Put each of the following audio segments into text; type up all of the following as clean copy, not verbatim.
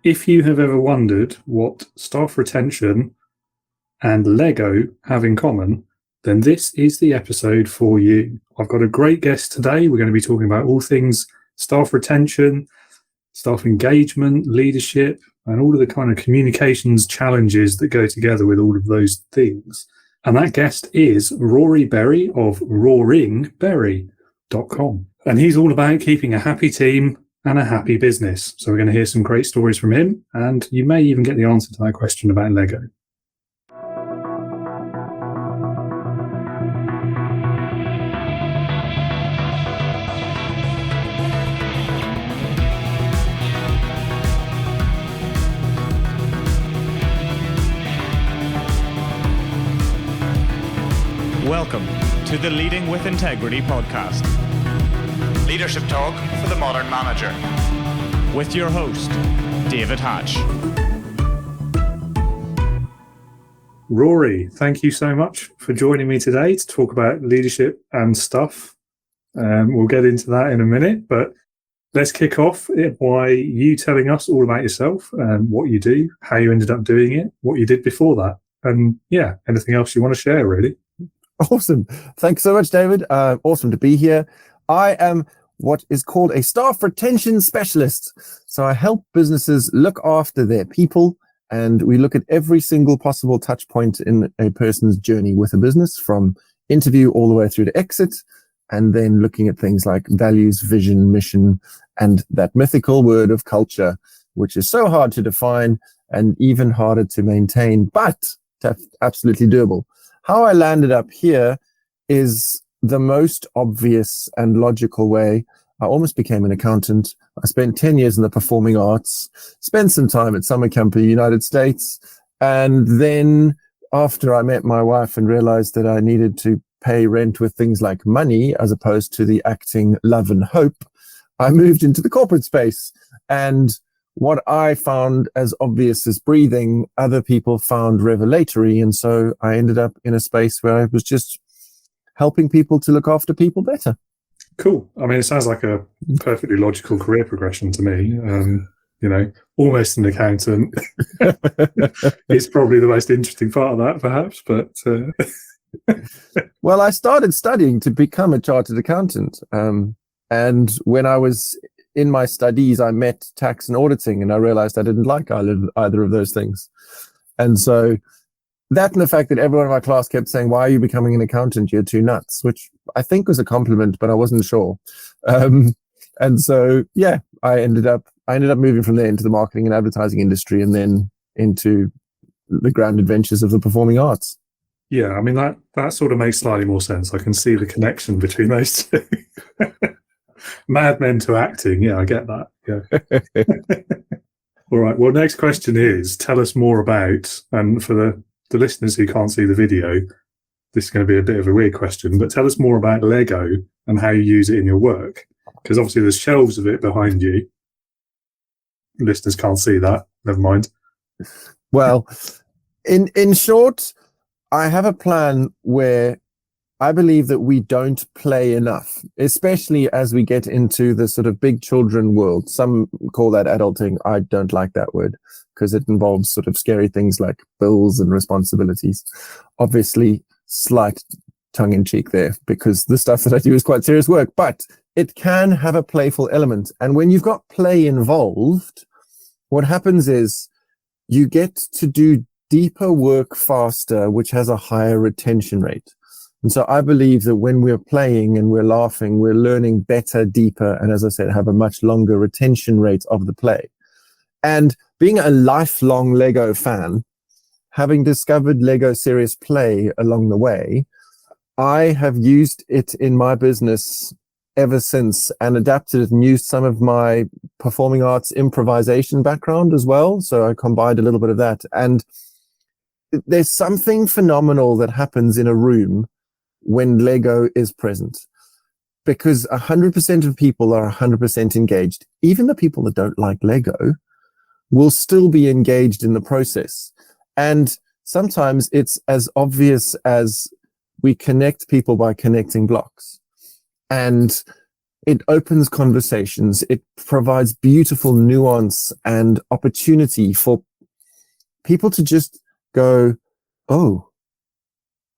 if you have ever wondered what staff retention and Lego have in common, then this is the episode for you. I've got a great guest today. We're going to be talking about all things staff retention, staff engagement, leadership, and all of the kind of communications challenges that go together with all of those things. And that guest is Rory Berry of roaringberry.com. And he's all about keeping a happy team and a happy business. So we're going to hear some great stories from him, and you may even get the answer to that question about Lego. Welcome to the Leading with Integrity podcast. Leadership talk for the modern manager. With your host, David Hatch. Rory, thank you so much for joining me today to talk about leadership and stuff. We'll get into that in a minute, but let's kick off by you telling us all about yourself and what you do, how you ended up doing it, what you did before that, and anything else you want to share, really. Awesome. Thanks so much, David. Awesome to be here. I am what is called a staff retention specialist. So I help businesses look after their people, and we look at every single possible touch point in a person's journey with a business, from interview all the way through to exit, and then looking at things like values, vision, mission, and that mythical word of culture, which is so hard to define and even harder to maintain, but absolutely doable. How I landed up here is the most obvious and logical way. I almost became an accountant. I spent 10 years in the performing arts, spent some time at summer camp in the United States. And then after I met my wife and realized that I needed to pay rent with things like money as opposed to the acting love and hope, I moved into the corporate space. And what I found as obvious as breathing, other people found revelatory. And so I ended up in a space where I was just helping people to look after people better. Cool. I mean, it sounds like a perfectly logical career progression to me. Almost an accountant. It's probably the most interesting part of that, perhaps. But Well, I started studying to become a chartered accountant. And when I was in my studies, I met tax and auditing, and I realized I didn't like either of those things. And so that, and the fact that everyone in my class kept saying, "Why are you becoming an accountant? You're too nuts," which I think was a compliment, but I wasn't sure. And so, I ended up moving from there into the marketing and advertising industry, and then into the grand adventures of the performing arts. Yeah, I mean, that sort of makes slightly more sense. I can see the connection between those two. Mad men to acting. Yeah, I get that. Yeah. All right. Well, next question is, tell us more about, and for the listeners who can't see the video, this is going to be a bit of a weird question, but tell us more about Lego and how you use it in your work. Because obviously there's shelves of it behind you. Listeners can't see that. Never mind. Well, in short, I have a plan where I believe that we don't play enough, especially as we get into the sort of big children world. Some call that adulting. I don't like that word because it involves sort of scary things like bills and responsibilities. Obviously, slight tongue in cheek there, because the stuff that I do is quite serious work, but it can have a playful element. And when you've got play involved, what happens is you get to do deeper work faster, which has a higher retention rate. And so I believe that when we're playing and we're laughing, we're learning better, deeper, and as I said, have a much longer retention rate of the play. And being a lifelong Lego fan, having discovered Lego Serious Play along the way, I have used it in my business ever since and adapted it and used some of my performing arts improvisation background as well. So I combined a little bit of that. And there's something phenomenal that happens in a room when Lego is present, because 100% of people are 100% engaged. Even the people that don't like Lego will still be engaged in the process. And sometimes it's as obvious as we connect people by connecting blocks. And it opens conversations. It provides beautiful nuance and opportunity for people to just go, oh,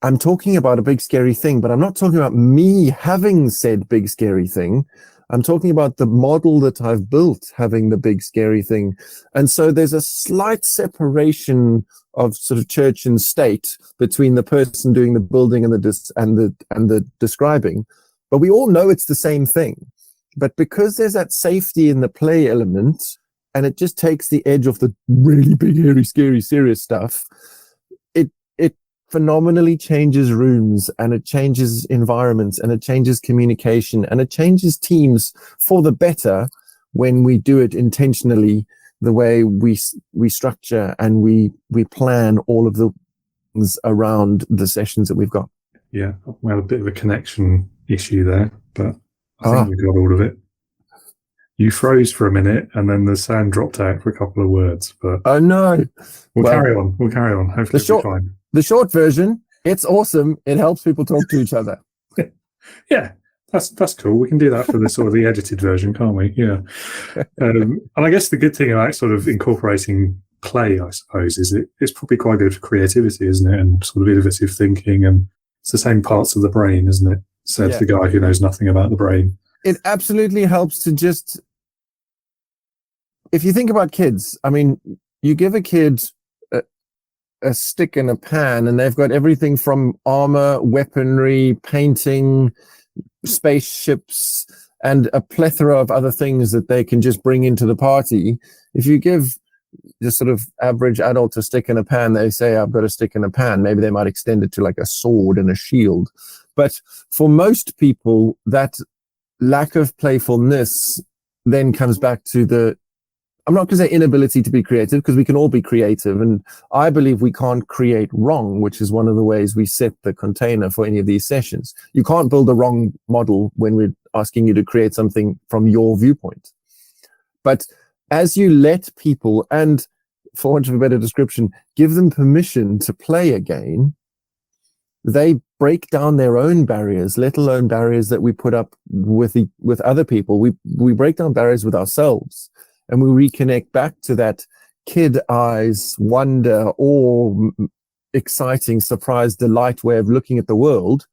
I'm talking about a big scary thing, but I'm not talking about me having said big scary thing. I'm talking about the model that I've built having the big scary thing. And so there's a slight separation of sort of church and state between the person doing the building and the describing. But we all know it's the same thing. But because there's that safety in the play element, and it just takes the edge off the really big, hairy, scary, serious stuff, it phenomenally changes rooms, and it changes environments, and it changes communication, and it changes teams for the better when we do it intentionally, the way we structure and we plan all of the things around the sessions that we've got. Yeah, we had a bit of a connection issue there, but I think we got all of it. You froze for a minute, and then the sound dropped out for a couple of words. But oh no, we'll carry on. We'll carry on. Hopefully, it'll be fine. The short version, it's awesome. It helps people talk to each other. Yeah, that's cool. We can do that for the sort of the edited version, can't we? Yeah. And I guess the good thing about sort of incorporating play, I suppose, is it's probably quite good for creativity, isn't it? And sort of innovative thinking, and it's the same parts of the brain, isn't it? Says the guy who knows nothing about the brain. It absolutely helps to just, if you think about kids, I mean, you give a kid a stick and a pan, and they've got everything from armor, weaponry, painting, spaceships, and a plethora of other things that they can just bring into the party. If you give the sort of average adult a stick and a pan, they say, I've got a stick and a pan. Maybe they might extend it to like a sword and a shield. But for most people, that lack of playfulness then comes back to I'm not going to say inability to be creative, because we can all be creative. And I believe we can't create wrong, which is one of the ways we set the container for any of these sessions. You can't build a wrong model when we're asking you to create something from your viewpoint. But as you let people, and for want of a better description, give them permission to play again, they break down their own barriers, let alone barriers that we put up with other people. We break down barriers with ourselves, and we reconnect back to that kid eyes, wonder, awe, exciting, surprise, delight way of looking at the world.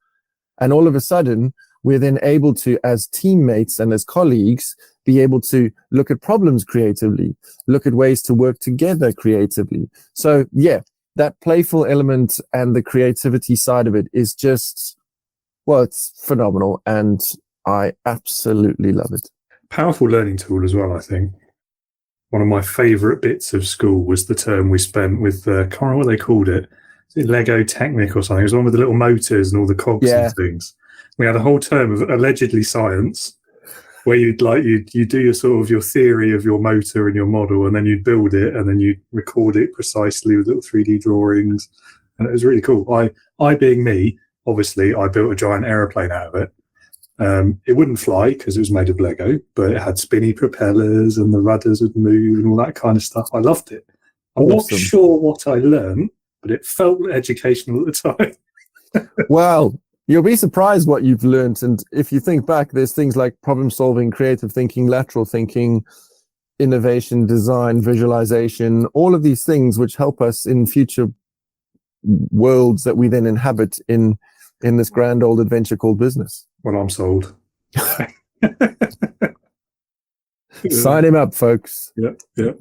And all of a sudden, we're then able to, as teammates and as colleagues, be able to look at problems creatively, look at ways to work together creatively. So yeah, that playful element and the creativity side of it is just, well, it's phenomenal, and I absolutely love it. Powerful learning tool as well, I think. One of my favourite bits of school was the term we spent with, I can't remember what they called it. Is it Lego Technic or something? It was one with the little motors and all the cogs and things. We had a whole term of allegedly science, where you'd do your sort of your theory of your motor and your model, and then you'd build it, and then you'd record it precisely with little 3D drawings, and it was really cool. I being me, obviously, I built a giant aeroplane out of it. It wouldn't fly because it was made of Lego, but it had spinny propellers and the rudders would move and all that kind of stuff. I loved it. I'm not sure what I learned, but it felt educational at the time. Well, you'll be surprised what you've learned. And if you think back, there's things like problem solving, creative thinking, lateral thinking, innovation, design, visualization, all of these things which help us in future worlds that we then inhabit in this grand old adventure called business. Well, I'm sold. Sign him up, folks. Yeah.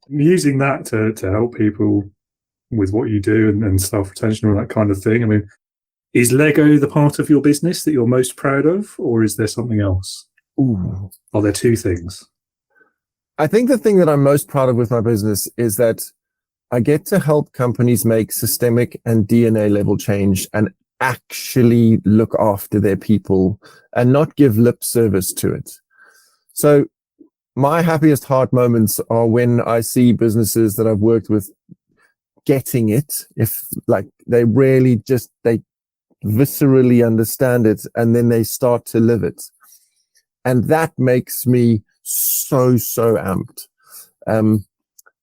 Using that to help people with what you do and self-retention, all that kind of thing. I mean, is Lego the part of your business that you're most proud of, or is there something else? Ooh. Are there two things? I think the thing that I'm most proud of with my business is that I get to help companies make systemic and DNA level change and actually look after their people and not give lip service to it. So my happiest heart moments are when I see businesses that I've worked with getting it, if like they really just, they viscerally understand it, and then they start to live it. And that makes me so amped.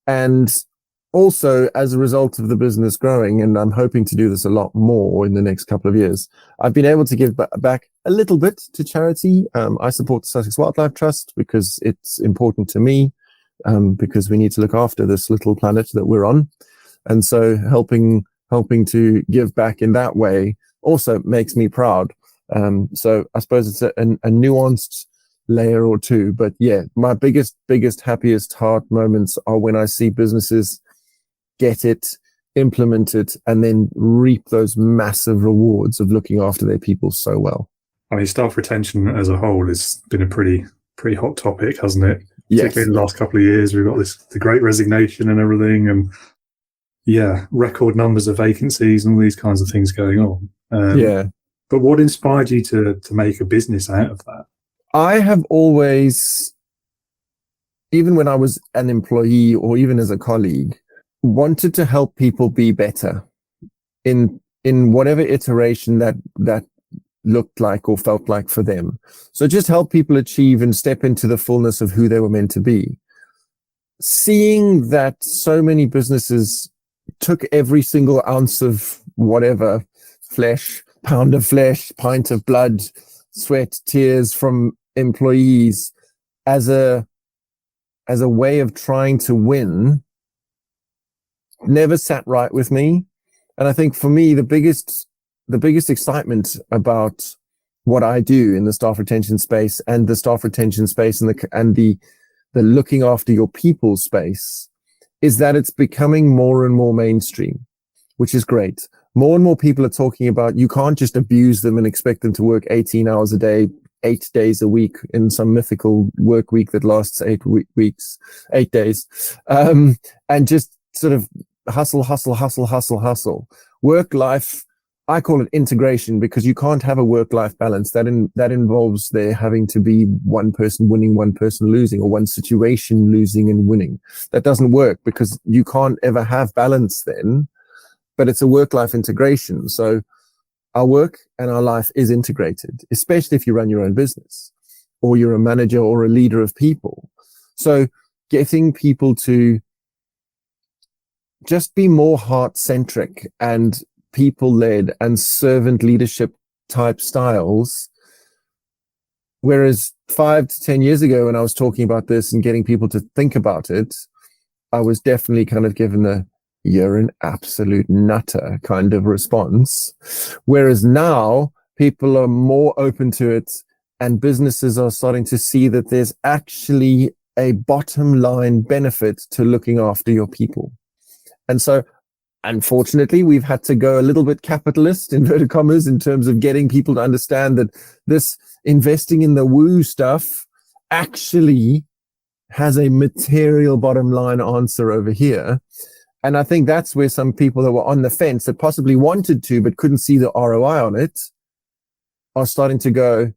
And also, as a result of the business growing, and I'm hoping to do this a lot more in the next couple of years, I've been able to give back a little bit to charity. I support the Sussex Wildlife Trust because it's important to me, because we need to look after this little planet that we're on. And so helping to give back in that way also makes me proud. So I suppose it's a nuanced layer or two, but yeah, my biggest, happiest heart moments are when I see businesses get it, implement it, and then reap those massive rewards of looking after their people so well. I mean, staff retention as a whole has been a pretty hot topic, hasn't it? Yes. Particularly in the last couple of years, we've got the great resignation and everything, and record numbers of vacancies and all these kinds of things going on. But what inspired you to make a business out of that? I have always, even when I was an employee or even as a colleague, wanted to help people be better in whatever iteration that looked like or felt like for them. So just help people achieve and step into the fullness of who they were meant to be. Seeing that so many businesses took every single ounce of whatever flesh, pound of flesh, pint of blood, sweat, tears from employees as a way of trying to win never sat right with me. And I think for me, the biggest excitement about what I do in the staff retention space and the staff retention space and the looking after your people space is that it's becoming more and more mainstream, which is great. More and more people are talking about you can't just abuse them and expect them to work 18 hours a day, 8 days a week in some mythical work week that lasts 8 days, and just sort of hustle. Work life, I call it integration, because you can't have a work-life balance. That involves there having to be one person winning, one person losing, or one situation losing and winning. That doesn't work because you can't ever have balance then, but it's a work-life integration. So our work and our life is integrated, especially if you run your own business or you're a manager or a leader of people. So getting people to just be more heart-centric and people-led and servant leadership type styles. Whereas 5 to 10 years ago, when I was talking about this and getting people to think about it, I was definitely kind of given the "you're an absolute nutter" kind of response. Whereas now people are more open to it and businesses are starting to see that there's actually a bottom line benefit to looking after your people. And so unfortunately, we've had to go a little bit capitalist, inverted commas, in terms of getting people to understand that this investing in the woo stuff actually has a material bottom line answer over here. And I think that's where some people that were on the fence that possibly wanted to, but couldn't see the ROI on it, are starting to go,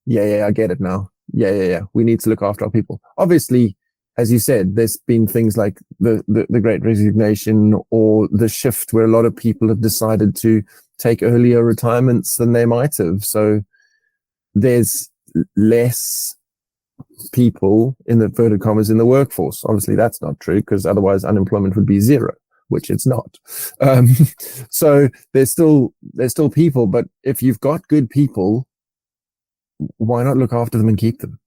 yeah, I get it now. Yeah. We need to look after our people. Obviously, as you said, there's been things like the great resignation or the shift where a lot of people have decided to take earlier retirements than they might have. So there's less people in the inverted commas in the workforce. Obviously, that's not true because otherwise unemployment would be zero, which it's not. So there's still people, but if you've got good people, why not look after them and keep them?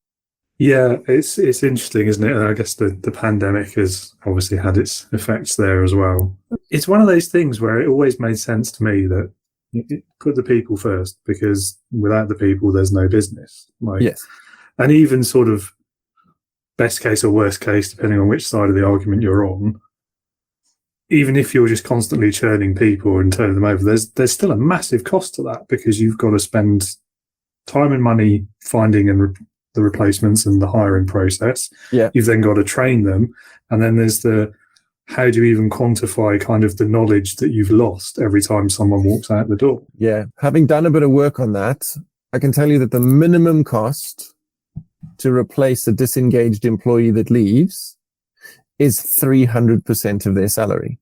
Yeah, it's interesting, isn't it? I guess the pandemic has obviously had its effects there as well. It's one of those things where it always made sense to me that you put the people first, because without the people, there's no business. Yes. And even sort of best case or worst case, depending on which side of the argument you're on, even if you're just constantly churning people and turning them over, there's still a massive cost to that, because you've got to spend time and money finding and the replacements and the hiring process. Yeah. You've then got to train them. And then there's how do you even quantify kind of the knowledge that you've lost every time someone walks out the door? Yeah. Having done a bit of work on that, I can tell you that the minimum cost to replace a disengaged employee that leaves is 300% of their salary.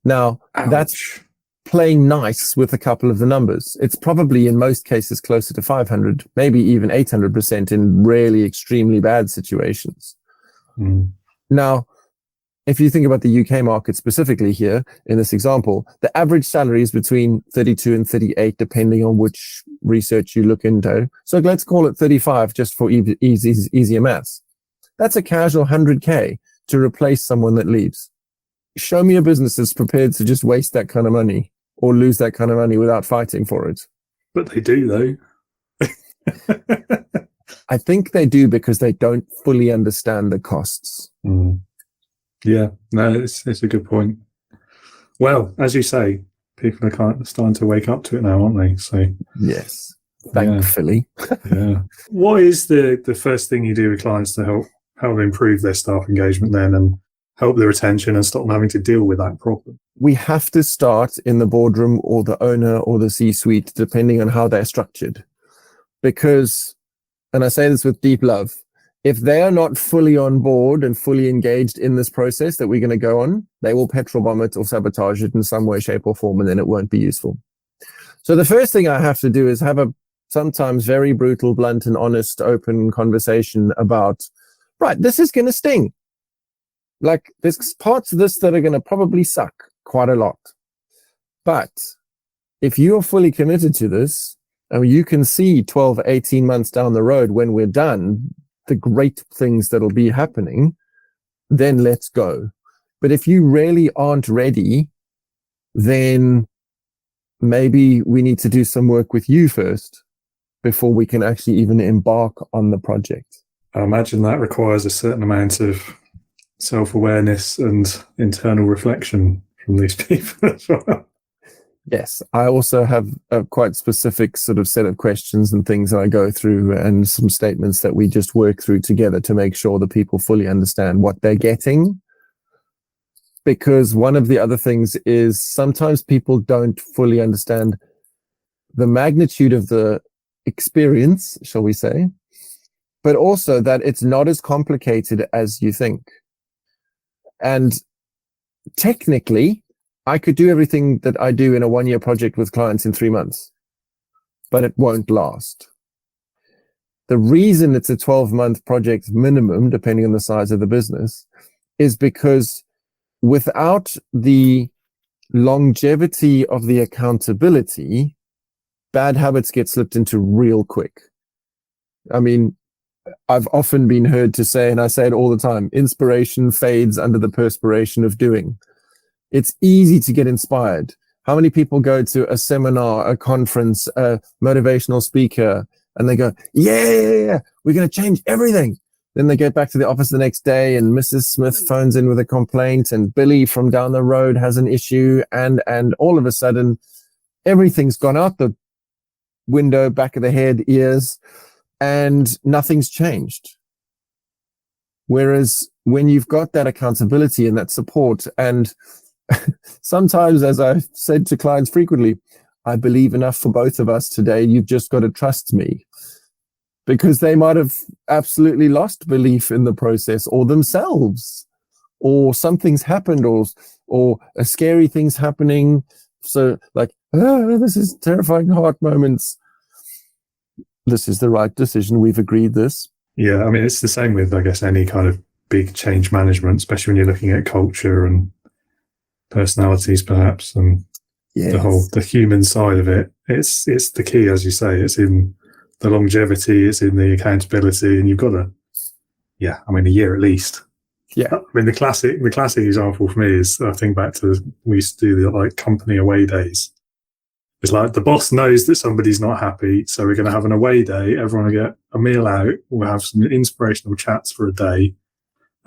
Now, Ouch. That's playing nice with a couple of the numbers. It's probably in most cases closer to 500, maybe even 800% in really extremely bad situations. Mm. Now, if you think about the UK market specifically here in this example, the average salary is between 32 and 38, depending on which research you look into. So let's call it 35 just for easier maths. That's a casual 100K to replace someone that leaves. Show me a business that's prepared to just waste that kind of money or lose that kind of money without fighting for it. But they do, though. I think they do because they don't fully understand the costs. Mm. Yeah, no, it's a good point. Well, as you say, people are starting to wake up to it now, aren't they? So yes, thankfully. Yeah. What is the first thing you do with clients to help improve their staff engagement then and help the retention and stop them having to deal with that problem? We have to start in the boardroom or the owner or the C-suite, depending on how they're structured. Because, and I say this with deep love, if they are not fully on board and fully engaged in this process that we're going to go on, they will petrol bomb it or sabotage it in some way, shape, or form, and then it won't be useful. So the first thing I have to do is have a sometimes very brutal, blunt, and honest, open conversation about, right, this is going to sting. Like, there's parts of this that are going to probably suck quite a lot. But if you're fully committed to this, and you can see 12, 18 months down the road when we're done, the great things that'll be happening, then let's go. But if you really aren't ready, then maybe we need to do some work with you first before we can actually even embark on the project. I imagine that requires a certain amount of self-awareness and internal reflection from these people as well. Yes, I also have a quite specific sort of set of questions and things that I go through and some statements that we just work through together to make sure that people fully understand what they're getting. Because one of the other things is sometimes people don't fully understand the magnitude of the experience, shall we say, but also that it's not as complicated as you think. And technically, I could do everything that I do in a 1-year project with clients in 3 months, but it won't last. The reason it's a 12-month project minimum, depending on the size of the business, is because without the longevity of the accountability, bad habits get slipped into real quick. I mean, I've often been heard to say, and I say it all the time, inspiration fades under the perspiration of doing. It's easy to get inspired. How many people go to a seminar, a conference, a motivational speaker, and they go, yeah, we're going to change everything. Then they get back to the office the next day and Mrs. Smith phones in with a complaint and Billy from down the road has an issue. And all of a sudden, everything's gone out the window, back of the head, ears, and nothing's changed. Whereas when you've got that accountability and that support, and sometimes, as I've said to clients frequently, I believe enough for both of us today. You've just got to trust me, because they might have absolutely lost belief in the process or themselves, or something's happened, or a scary thing's happening. So like, this is terrifying heart moments. This is the right decision. We've agreed this. Yeah. I mean, it's the same with, I guess, any kind of big change management, especially when you're looking at culture and personalities perhaps, and yes, the human side of it. It's the key, as you say. It's in the longevity, it's in the accountability, and you've got to, a year at least. Yeah. I mean, the classic example for me is, I think back to, we used to do the company away days. It's like the boss knows that somebody's not happy, so we're going to have an away day. Everyone will get a meal out. We'll have some inspirational chats for a day,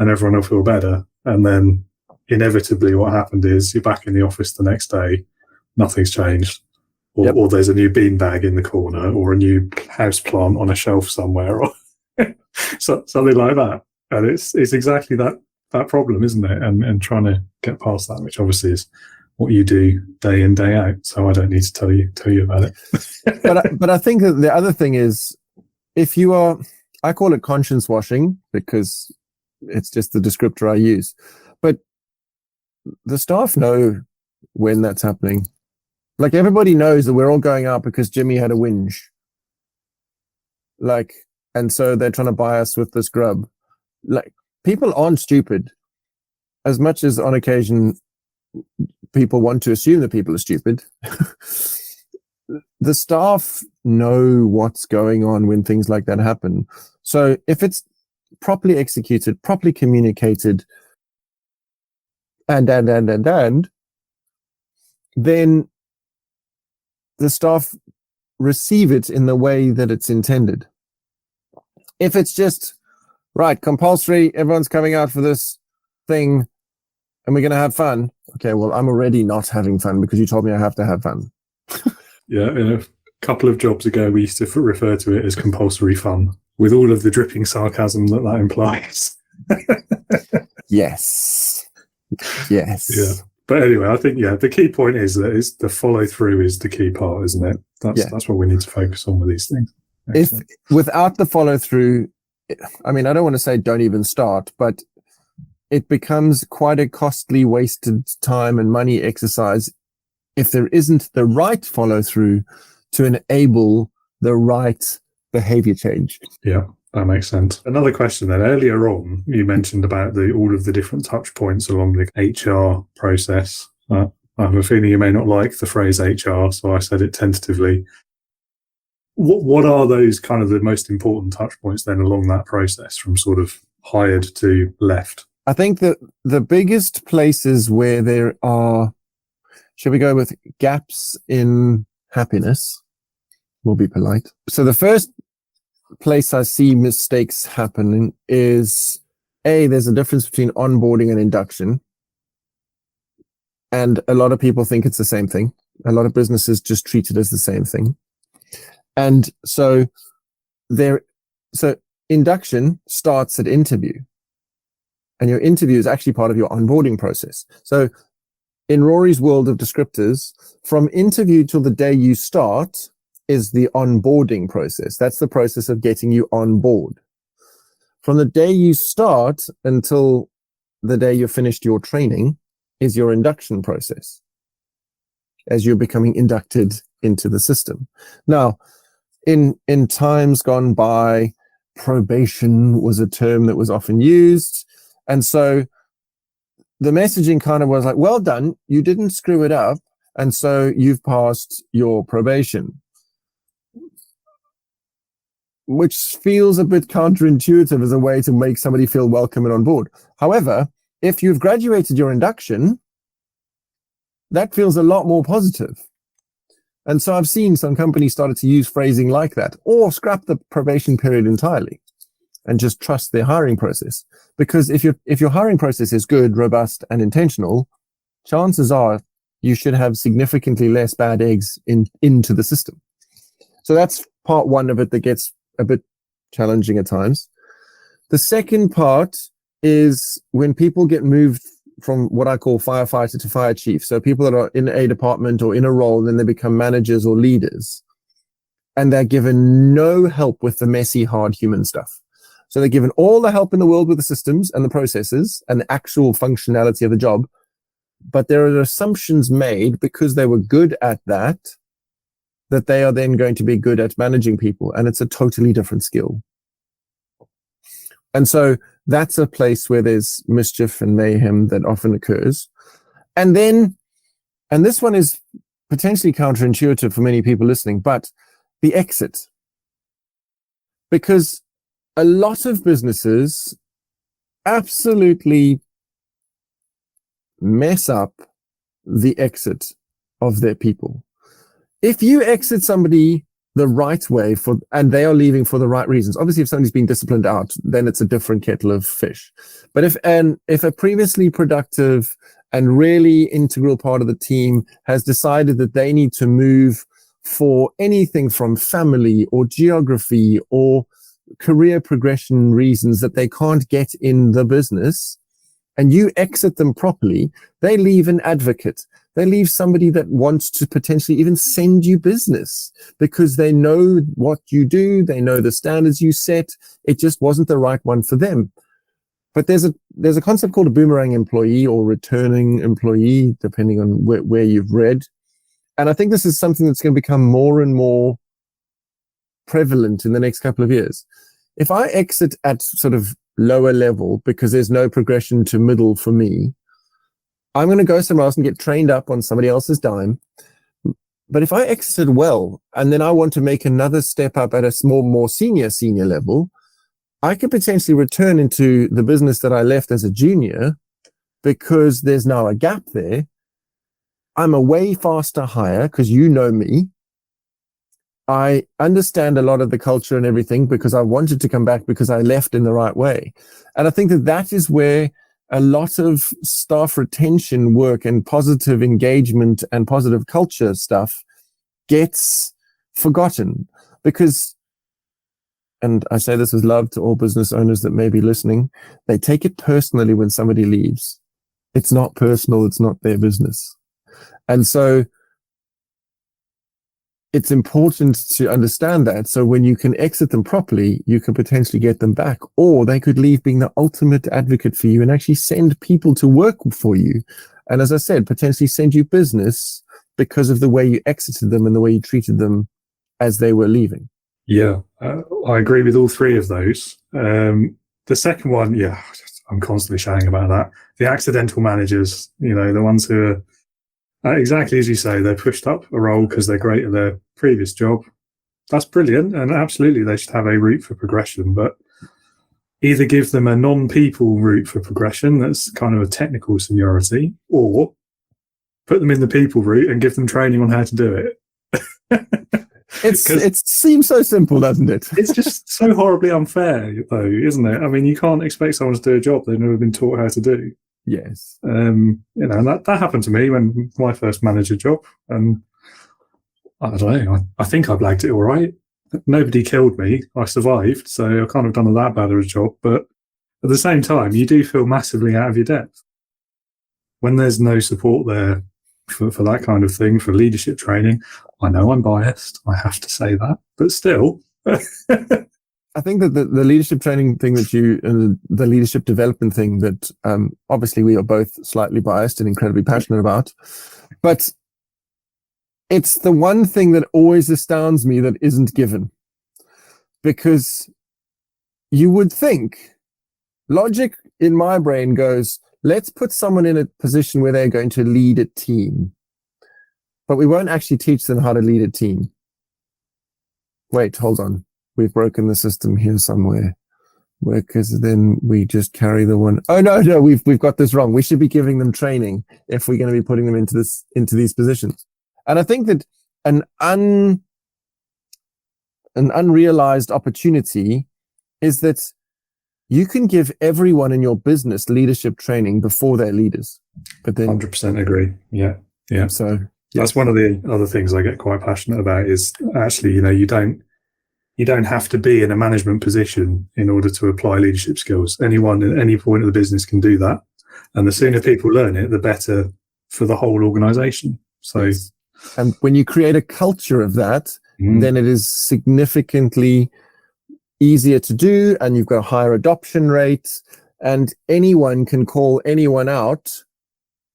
and everyone will feel better. And then inevitably what happened is you're back in the office the next day, nothing's changed, or there's a new beanbag in the corner, or a new house plant on a shelf somewhere, or something like that. And it's exactly that problem, isn't it? And trying to get past that, which obviously is what you do day in, day out. So I don't need to tell you about it. but I think that the other thing is, if you are, I call it conscience washing because it's just the descriptor I use, but the staff know when that's happening. Like, everybody knows that we're all going out because Jimmy had a whinge. Like, and so they're trying to buy us with this grub. Like, people aren't stupid. as much as on occasion people want to assume that people are stupid, the staff know what's going on when things like that happen. So if it's properly executed, properly communicated, and then the staff receive it in the way that it's intended. If it's just, right, compulsory, everyone's coming out for this thing, and we're going to have fun. Okay, well, I'm already not having fun because you told me I have to have fun. Yeah, a couple of jobs ago, we used to refer to it as compulsory fun, with all of the dripping sarcasm that implies. Yes. Yes. Yeah. But anyway, I think, the key point is that it's the follow through is the key part, isn't it? That's what we need to focus on with these things. Excellent. If without the follow through, I mean, I don't want to say don't even start, but it becomes quite a costly, wasted time and money exercise if there isn't the right follow through to enable the right behavior change. Yeah, that makes sense. Another question then. Earlier on, you mentioned about all of the different touch points along the HR process. I have a feeling you may not like the phrase HR, so I said it tentatively. What are those kind of the most important touch points then along that process from sort of hired to left? I think that the biggest places where there are, should we go with gaps in happiness? We'll be polite. So the first place I see mistakes happening is, there's a difference between onboarding and induction. And a lot of people think it's the same thing. A lot of businesses just treat it as the same thing. And so induction starts at interview. And your interview is actually part of your onboarding process. So in Rory's world of descriptors, from interview till the day you start is the onboarding process. That's the process of getting you on board. From the day you start until the day you've finished your training is your induction process, as you're becoming inducted into the system. Now, in times gone by, probation was a term that was often used. And so the messaging kind of was like, well done, you didn't screw it up, and so you've passed your probation. Which feels a bit counterintuitive as a way to make somebody feel welcome and on board. However, if you've graduated your induction, that feels a lot more positive. And so I've seen some companies started to use phrasing like that, or scrap the probation period entirely and just trust their hiring process. Because if your hiring process is good, robust, and intentional, chances are you should have significantly less bad eggs into the system. So that's part one of it that gets a bit challenging at times. The second part is when people get moved from what I call firefighter to fire chief. So people that are in a department or in a role, then they become managers or leaders, and they're given no help with the messy, hard human stuff. So they're given all the help in the world with the systems and the processes and the actual functionality of the job. But there are assumptions made because they were good at that they are then going to be good at managing people. And it's a totally different skill. And so that's a place where there's mischief and mayhem that often occurs. And this one is potentially counterintuitive for many people listening, but the exit. Because a lot of businesses absolutely mess up the exit of their people. If you exit somebody the right way and they are leaving for the right reasons, obviously if somebody's been disciplined out, then it's a different kettle of fish. But if a previously productive and really integral part of the team has decided that they need to move for anything from family or geography or career progression reasons that they can't get in the business, and you exit them properly, they leave an advocate. They leave somebody that wants to potentially even send you business because they know what you do. They know the standards you set. It just wasn't the right one for them. But there's a concept called a boomerang employee or returning employee, depending on where you've read. And I think this is something that's going to become more and more prevalent in the next couple of years. If I exit at sort of lower level because there's no progression to middle for me, I'm going to go somewhere else and get trained up on somebody else's dime. But if I exited well, and then I want to make another step up at a more senior level, I could potentially return into the business that I left as a junior because there's now a gap there. I'm a way faster hire because you know me. I understand a lot of the culture and everything because I wanted to come back because I left in the right way. And I think that is where a lot of staff retention work and positive engagement and positive culture stuff gets forgotten because, and I say this with love to all business owners that may be listening, they take it personally when somebody leaves. It's not personal. It's not their business. And so it's important to understand that. So when you can exit them properly, you can potentially get them back, or they could leave being the ultimate advocate for you and actually send people to work for you. And as I said, potentially send you business because of the way you exited them and the way you treated them as they were leaving. Yeah, I agree with all three of those. The second one, yeah, I'm constantly shouting about that. The accidental managers, the ones who are exactly as you say, they're pushed up a role because they're great at their previous job. That's brilliant, and absolutely they should have a route for progression, but either give them a non-people route for progression that's kind of a technical seniority, or put them in the people route and give them training on how to do it. It seems so simple, doesn't it? It's just so horribly unfair, though, isn't it? I mean, you can't expect someone to do a job they've never been taught how to do. Yes. And that happened to me when my first manager job, and I don't know, I think I blagged it all right. Nobody killed me. I survived, so I can't have done that bad of a job. But at the same time, you do feel massively out of your depth when there's no support there for that kind of thing, for leadership training. I know I'm biased. I have to say that, but still. I think that the leadership training thing and the leadership development thing that obviously we are both slightly biased and incredibly passionate about, but it's the one thing that always astounds me that isn't given, because you would think logic in my brain goes, let's put someone in a position where they're going to lead a team, but we won't actually teach them how to lead a team. Wait, hold on. We've broken the system here somewhere. Because then we just carry the one. Oh no, we've got this wrong. We should be giving them training if we're going to be putting them into these positions. And I think that an unrealized opportunity is that you can give everyone in your business leadership training before they're leaders. But then 100% agree. Yeah. So that's one of the other things I get quite passionate about is actually, you don't have to be in a management position in order to apply leadership skills. Anyone at any point of the business can do that. And the sooner people learn it, the better for the whole organization. So, yes. And when you create a culture of that, then it is significantly easier to do, and you've got a higher adoption rate, and anyone can call anyone out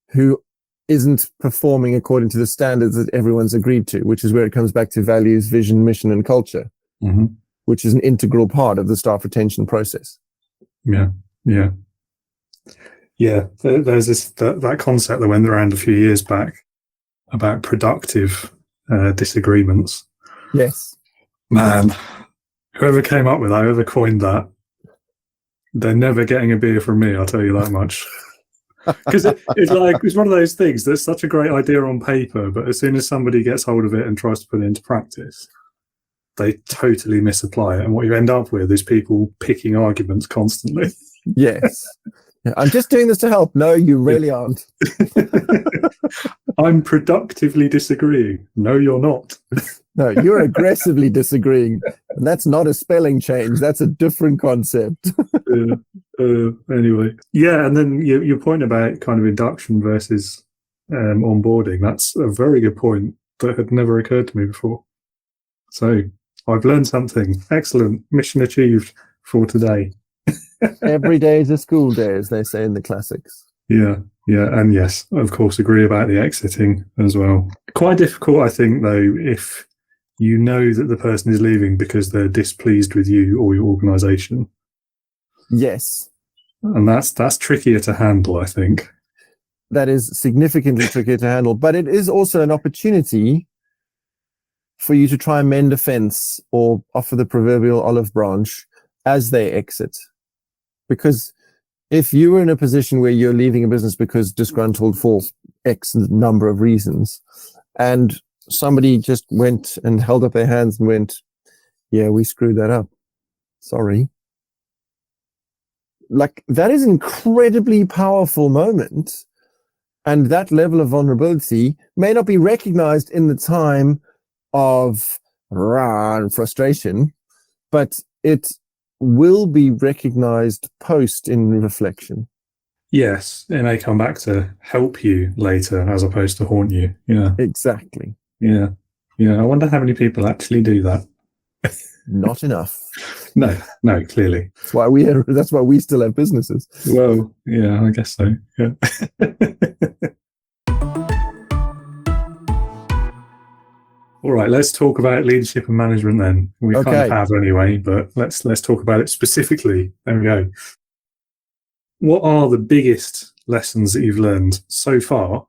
who isn't performing according to the standards that everyone's agreed to, which is where it comes back to values, vision, mission, and culture. Which is an integral part of the staff retention process. Yeah. There's that concept that went around a few years back about productive disagreements. Yes, man. Whoever came up with that, whoever coined that, they're never getting a beer from me. I'll tell you that much. Because it's one of those things that's such a great idea on paper, but as soon as somebody gets hold of it and tries to put it into practice, they totally misapply it, and what you end up with is people picking arguments constantly. Yes. I'm just doing this to help. No, you really aren't. I'm productively disagreeing. No, you're not. No, you're aggressively disagreeing. And that's not a spelling change. That's a different concept. Anyway. Yeah, and then your point about kind of induction versus onboarding, that's a very good point that had never occurred to me before. So I've learned something. Excellent. Mission achieved for today. Every day is a school day, as they say in the classics. Yeah. And yes, of course, agree about the exiting as well. Quite difficult, I think, though, if you know that the person is leaving because they're displeased with you or your organisation. Yes. And that's trickier to handle, I think. That is significantly trickier to handle, but it is also an opportunity for you to try and mend a fence or offer the proverbial olive branch as they exit. Because if you were in a position where you're leaving a business because disgruntled for X number of reasons, and somebody just went and held up their hands and went, yeah, we screwed that up. Sorry. Like, that is an incredibly powerful moment. And that level of vulnerability may not be recognized in the time of rah and frustration, but it will be recognized post in reflection. Yes, it may come back to help you later as opposed to haunt you. Yeah. Exactly. Yeah. Yeah. I wonder how many people actually do that. Not enough. No, clearly. That's why we still have businesses. Well, yeah, I guess so. Yeah. All right, let's talk about leadership and management then. We kind of have anyway, but let's talk about it specifically. There we go. What are the biggest lessons that you've learned so far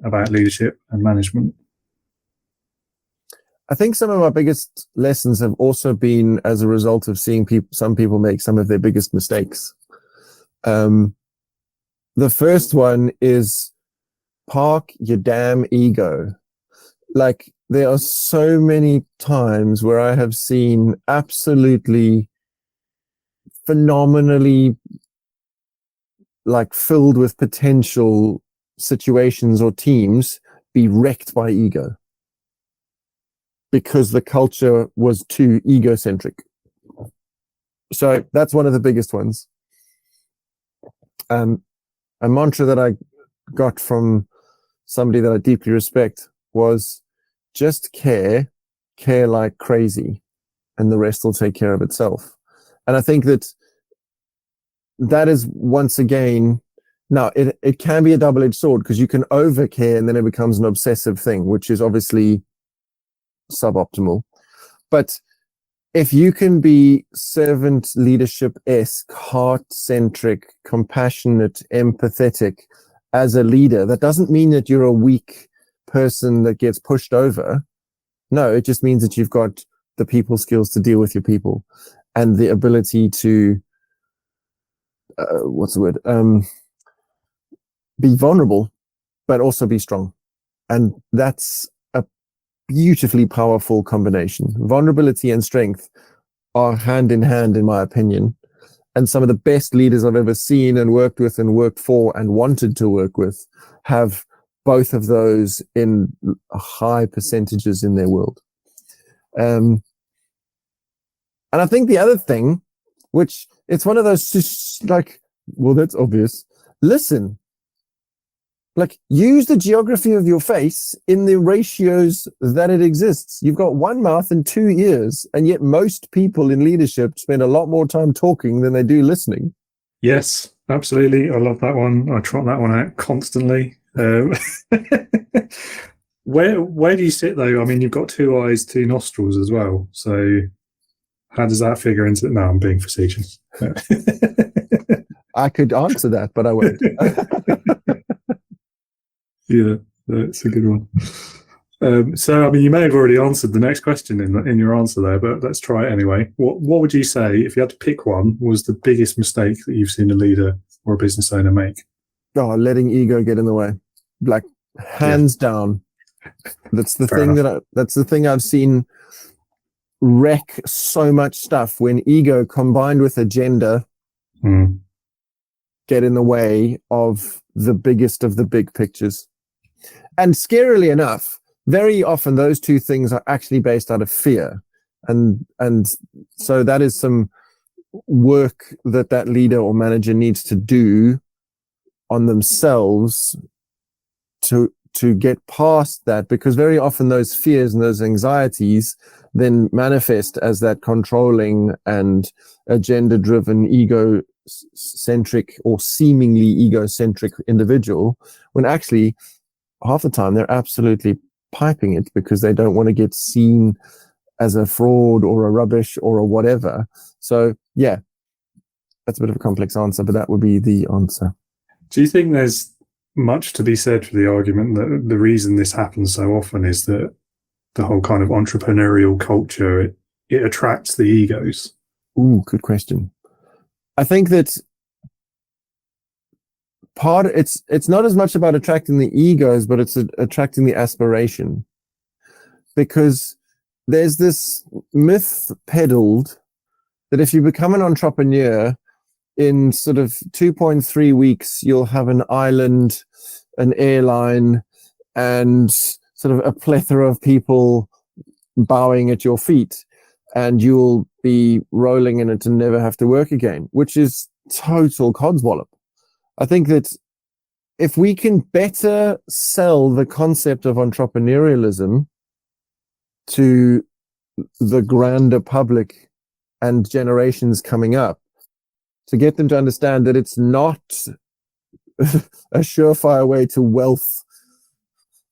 about leadership and management? I think some of my biggest lessons have also been as a result of seeing some people make some of their biggest mistakes. The first one is park your damn ego. Like, there are so many times where I have seen absolutely phenomenally filled with potential situations or teams be wrecked by ego, because the culture was too egocentric. So that's one of the biggest ones. A mantra that I got from somebody that I deeply respect was just care like crazy, and the rest will take care of itself. And I think that is, once again, now it can be a double-edged sword, because you can over care and then it becomes an obsessive thing, which is obviously suboptimal. But if you can be servant leadership-esque, heart-centric, compassionate, empathetic as a leader, that doesn't mean that you're a weak person that gets pushed over. No, it just means that you've got the people skills to deal with your people and the ability to be vulnerable, but also be strong. And that's a beautifully powerful combination. Vulnerability and strength are hand in hand, in my opinion. And some of the best leaders I've ever seen and worked with and worked for and wanted to work with have both of those in high percentages in their world. And I think the other thing, which it's one of those just well, that's obvious. Listen. Use the geography of your face in the ratios that it exists. You've got one mouth and two ears, and yet most people in leadership spend a lot more time talking than they do listening. Yes, absolutely. I love that one. I trot that one out constantly. Where do you sit though? I mean, you've got two eyes, two nostrils as well. So how does that figure into it? No, I'm being facetious. I could answer that, but I won't. Yeah, that's a good one. So, I mean, you may have already answered the next question in your answer there, but let's try it anyway. What would you say, if you had to pick one, was the biggest mistake that you've seen a leader or a business owner make? Oh, letting ego get in the way. Hands down. That's the thing that's the thing I've seen wreck so much stuff, when ego combined with agenda get in the way of the biggest of the big pictures. And scarily enough, very often those two things are actually based out of fear. And so that is some work that leader or manager needs to do on themselves to get past that, because very often those fears and those anxieties then manifest as that controlling and agenda-driven, ego-centric or seemingly egocentric individual, when actually half the time they're absolutely piping it because they don't want to get seen as a fraud or a rubbish or a whatever. So yeah, That's a bit of a complex answer, but that would be the answer. Do you think there's much to be said for the argument that the reason this happens so often is that the whole kind of entrepreneurial culture, it attracts the egos? Ooh, good question. I think that it's not as much about attracting the egos, but it's attracting the aspiration. Because there's this myth peddled that if you become an entrepreneur, in sort of 2.3 weeks, you'll have an island, an airline, and sort of a plethora of people bowing at your feet, and you'll be rolling in it and never have to work again, which is total codswallop. I think that if we can better sell the concept of entrepreneurialism to the grander public and generations coming up, to get them to understand that it's not a surefire way to wealth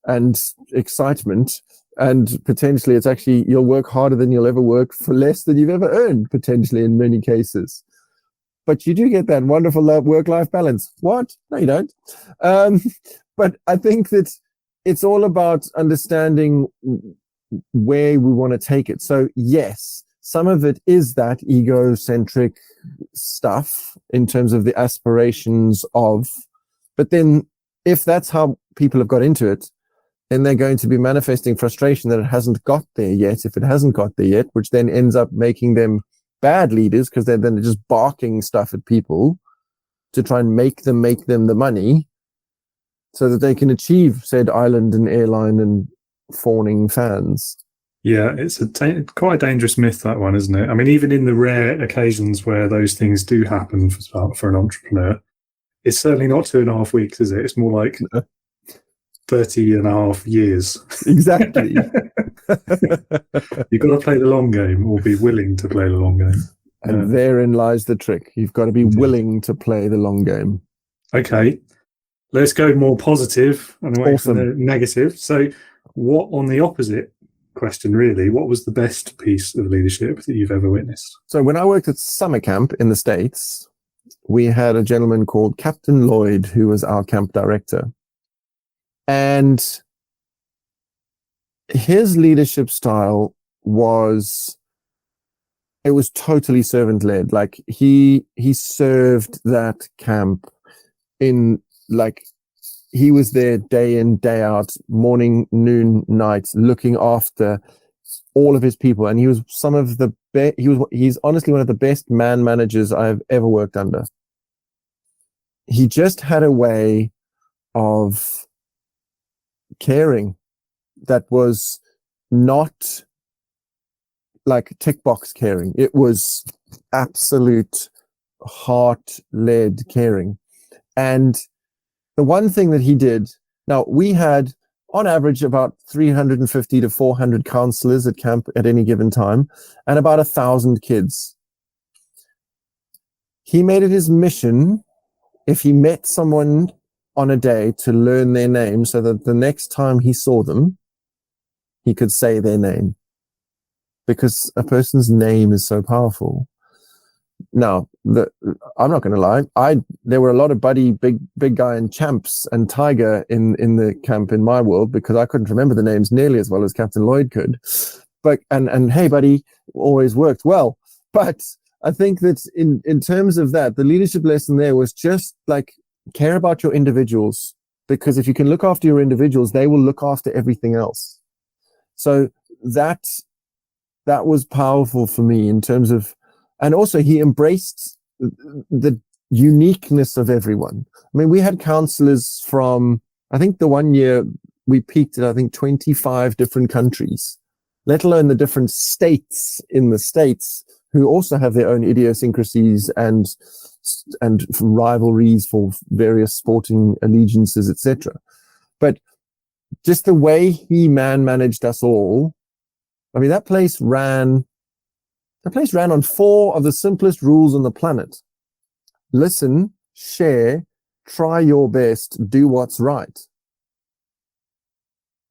and excitement, and potentially it's actually you'll work harder than you'll ever work for less than you've ever earned, potentially in many cases. But you do get that wonderful work-life balance. What? No, you don't. But I think that it's all about understanding where we want to take it. So yes, some of it is that egocentric stuff in terms of the aspirations of, but then if that's how people have got into it, then they're going to be manifesting frustration that it hasn't got there yet. If it hasn't got there yet, which then ends up making them bad leaders, because they're then just barking stuff at people to try and make them the money so that they can achieve said island and airline and fawning fans. Yeah, it's quite a dangerous myth, that one, isn't it? I mean, even in the rare occasions where those things do happen for an entrepreneur, it's certainly not 2.5 weeks, is it? It's more like 30.5 years. Exactly. You've got to play the long game, or be willing to play the long game. And therein lies the trick. You've got to be willing to play the long game. Okay, let's go more positive and away Awesome. from the negative. So what, on the opposite question really, what was the best piece of leadership that you've ever witnessed? So when I worked at summer camp in the States, we had a gentleman called Captain Lloyd, who was our camp director. And his leadership style was totally servant-led. Like he served that camp in, like, he was there day in, day out, morning, noon, night, looking after all of his people. And he was some of the best. He's honestly one of the best man managers I've ever worked under. He just had a way of caring that was not like tick box caring. It was absolute heart-led caring. And the one thing that he did, now we had on average about 350 to 400 counselors at camp at any given time, and about 1,000 kids. He made it his mission, if he met someone on a day, to learn their name so that the next time he saw them, he could say their name. Because a person's name is so powerful. Now, I'm not going to lie. There were a lot of buddy, big guy and champs and tiger in the camp in my world, because I couldn't remember the names nearly as well as Captain Lloyd could. But and hey, buddy, always worked well. But I think that in terms of that, the leadership lesson there was just like, care about your individuals, because if you can look after your individuals, they will look after everything else. So that was powerful for me in terms of. And also he embraced the uniqueness of everyone. I mean, we had counselors from, I think the one year we peaked at, 25 different countries, let alone the different states in the States, who also have their own idiosyncrasies and rivalries for various sporting allegiances, etc. But just the way he managed us all, I mean, that place ran on 4 of the simplest rules on the planet. Listen, share, try your best, do what's right.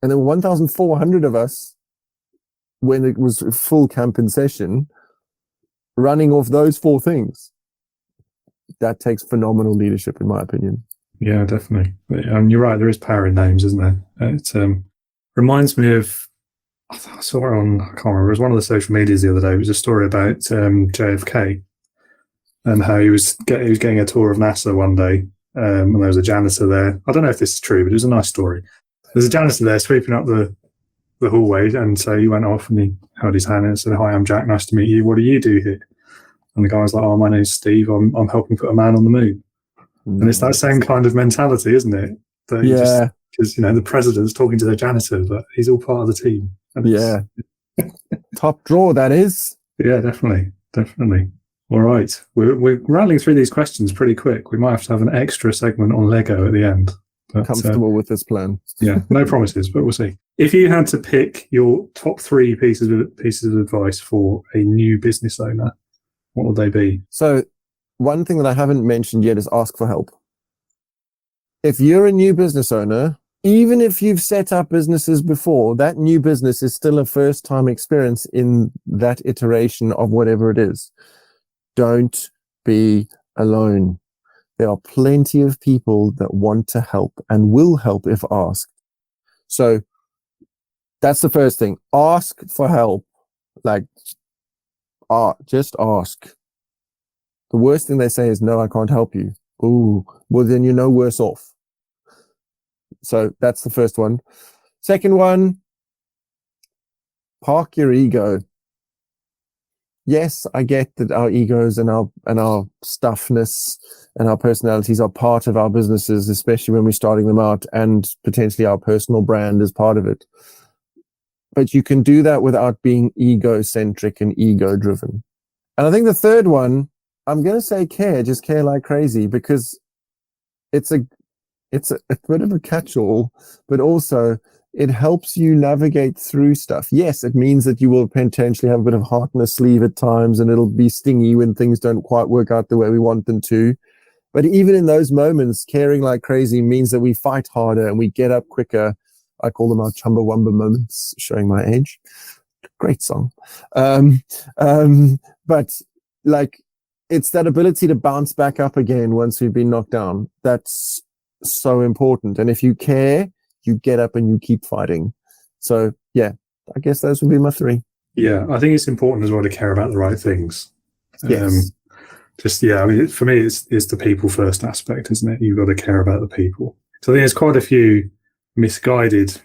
And there were 1,400 of us when it was full camp in session, running off those 4 things. that takes phenomenal leadership, in my opinion. Yeah, definitely. You're right. There is power in names, isn't there? It reminds me of, I saw it on, I can't remember, it was one of the social medias the other day. It was a story about JFK and how he was getting a tour of NASA one day, and there was a janitor there. I don't know if this is true, but it was a nice story. There's a janitor there sweeping up the hallway, and so he went off and he held his hand and said, "Hi, I'm Jack. Nice to meet you. What do you do here?" And the guy was like, "Oh, my name's Steve. I'm helping put a man on the moon." And it's that same kind of mentality, isn't it? That because the president's talking to the janitor, but he's all part of the team. Yeah. Top drawer, that is. Yeah, definitely. All right. We're rattling through these questions pretty quick. We might have to have an extra segment on Lego at the end. But, comfortable with this plan. Yeah, no promises, but we'll see. If you had to pick your top 3 pieces of advice for a new business owner, what would they be? So one thing that I haven't mentioned yet is ask for help. If you're a new business owner, even if you've set up businesses before, that new business is still a first-time experience in that iteration of whatever it is. Don't be alone. There are plenty of people that want to help and will help if asked. So that's the first thing. Ask for help. Just ask. The worst thing they say is, "No, I can't help you." Ooh, well, then you're no worse off. So that's the first one. Second one, park your ego. Yes, I get that our egos and our stuffness and our personalities are part of our businesses, especially when we're starting them out, and potentially our personal brand is part of it. But you can do that without being egocentric and ego-driven. And I think the third one, I'm going to say care, just care like crazy, because it's a bit of a catch-all, but also it helps you navigate through stuff. Yes, it means that you will potentially have a bit of heart in the sleeve at times, and it'll be stingy when things don't quite work out the way we want them to. But even in those moments, caring like crazy means that we fight harder and we get up quicker. I call them our Chumbawamba moments, showing my age. Great song. But it's that ability to bounce back up again once we've been knocked down. That's so important. And if you care, you get up and you keep fighting. So yeah, I guess those would be my 3. Yeah, I think it's important as well to care about the right things. Yes. For me, it's the people first aspect, isn't it? You've got to care about the people. So I think there's quite a few misguided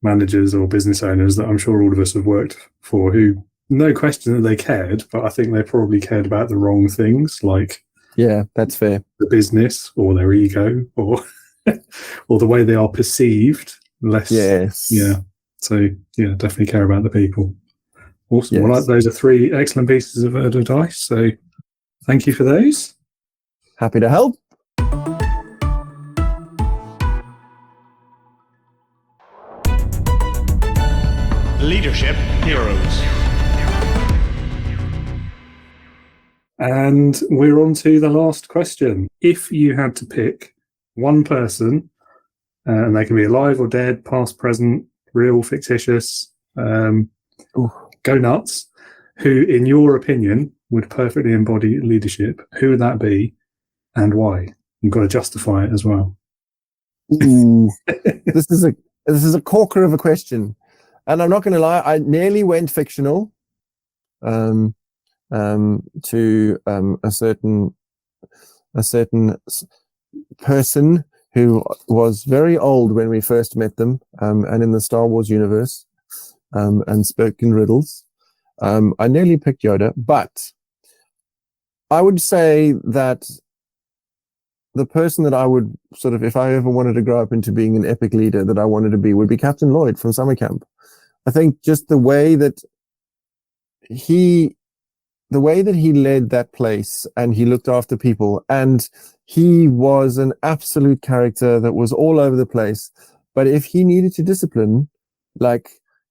managers or business owners that I'm sure all of us have worked for, who, no question that they cared, but I think they probably cared about the wrong things, like that's fair. The business or their ego or or the way they are perceived less. Yes. Yeah. So definitely care about the people. Awesome. Yes. Well, those are 3 excellent pieces of advice. So thank you for those. Happy to help. Leadership Heroes. And we're on to the last question. If you had to pick one person, and they can be alive or dead, past, present, real, fictitious, go nuts, who, in your opinion, would perfectly embody leadership, who would that be and why? You've got to justify it as well. Ooh, this is a corker of a question. And I'm not going to lie, I nearly went fictional. To a certain person who was very old when we first met them, and in the Star Wars universe, and spoke in riddles. I nearly picked Yoda, but I would say that the person that I would sort of, if I ever wanted to grow up into being an epic leader, that I wanted to be, would be Captain Lloyd from Summer Camp. I think just the way that he led that place and he looked after people, and he was an absolute character that was all over the place. But if he needed to discipline,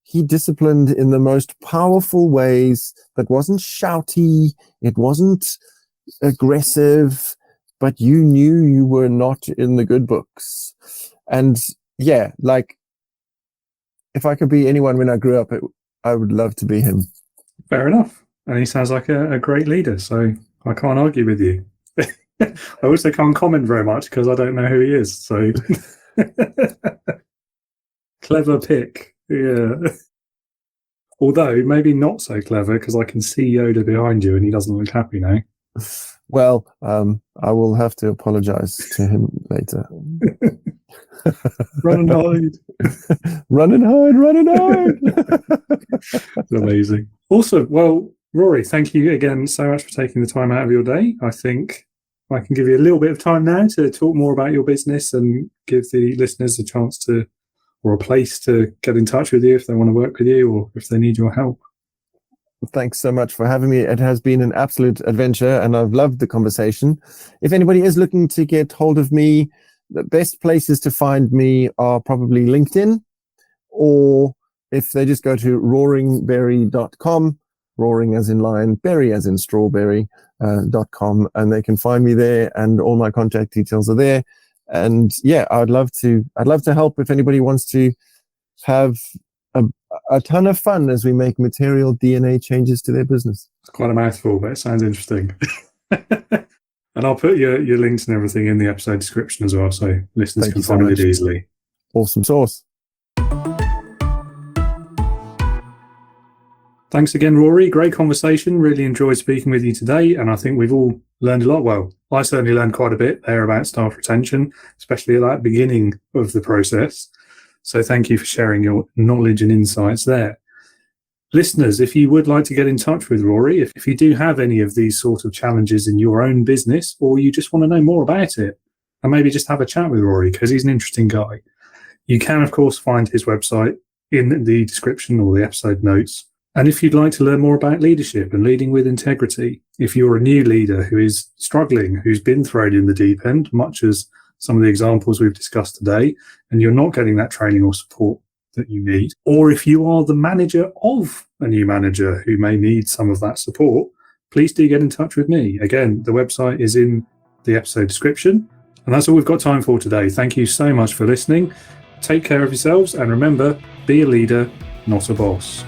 he disciplined in the most powerful ways. That wasn't shouty. It wasn't aggressive, but you knew you were not in the good books. And if I could be anyone when I grew up, I would love to be him. Fair enough. And he sounds like a great leader, so I can't argue with you. I also can't comment very much because I don't know who he is. So clever pick, yeah. Although maybe not so clever because I can see Yoda behind you and he doesn't look happy now. Well, I will have to apologize to him later. Run and hide. Run and hide, run and hide. Amazing. Awesome. Well, Rory, thank you again so much for taking the time out of your day. I think I can give you a little bit of time now to talk more about your business and give the listeners a chance to, or a place to get in touch with you if they want to work with you or if they need your help. Thanks so much for having me. It has been an absolute adventure and I've loved the conversation. If anybody is looking to get hold of me, the best places to find me are probably LinkedIn, or if they just go to roaringberry.com, roaring as in lion, berry as in strawberry, .com, and they can find me there and all my contact details are there. And yeah, I'd love to help if anybody wants to have a ton of fun as we make material DNA changes to their business. It's quite a mouthful, but it sounds interesting. And I'll put your links and everything in the episode description as well, so listeners can find it easily. Awesome sauce. Thanks again, Rory. Great conversation. Really enjoyed speaking with you today, and I think we've all learned a lot. Well, I certainly learned quite a bit there about staff retention, especially at that beginning of the process. So thank you for sharing your knowledge and insights there. Listeners, if you would like to get in touch with Rory, if you do have any of these sort of challenges in your own business, or you just want to know more about it, and maybe just have a chat with Rory because he's an interesting guy, you can, of course, find his website in the description or the episode notes. And if you'd like to learn more about leadership and leading with integrity, if you're a new leader who is struggling, who's been thrown in the deep end, much as some of the examples we've discussed today, and you're not getting that training or support that you need, or if you are the manager of a new manager who may need some of that support, please do get in touch with me. Again, the website is in the episode description. And that's all we've got time for today. Thank you so much for listening. Take care of yourselves, and remember, be a leader, not a boss.